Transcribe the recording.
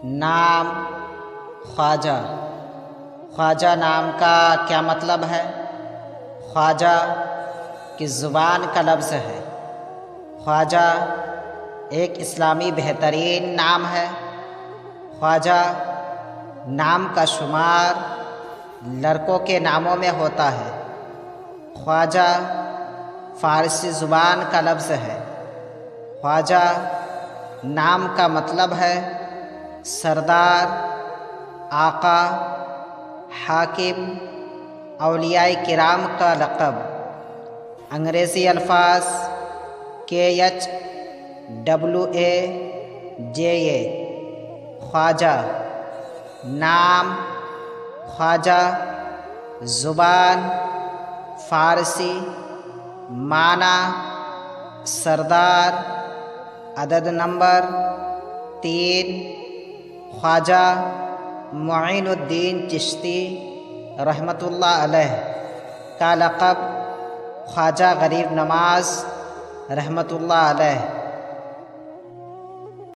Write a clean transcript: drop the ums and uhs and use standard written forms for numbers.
نام خواجہ۔ خواجہ نام کا کیا مطلب ہے؟ خواجہ کی زبان کا لفظ ہے۔ خواجہ ایک اسلامی بہترین نام ہے۔ خواجہ نام کا شمار لڑکوں کے ناموں میں ہوتا ہے۔ خواجہ فارسی زبان کا لفظ ہے۔ خواجہ نام کا مطلب ہے سردار، آقا، حاکم، اولیاء کرام کا لقب۔ انگریزی الفاظ KHWAJA خواجہ، نام خواجہ، زبان فارسی، معنی سردار، عدد نمبر 3۔ خواجہ معین الدین چشتی رحمۃ اللہ علیہ کا لقب خواجہ غریب نواز رحمۃ اللہ علیہ۔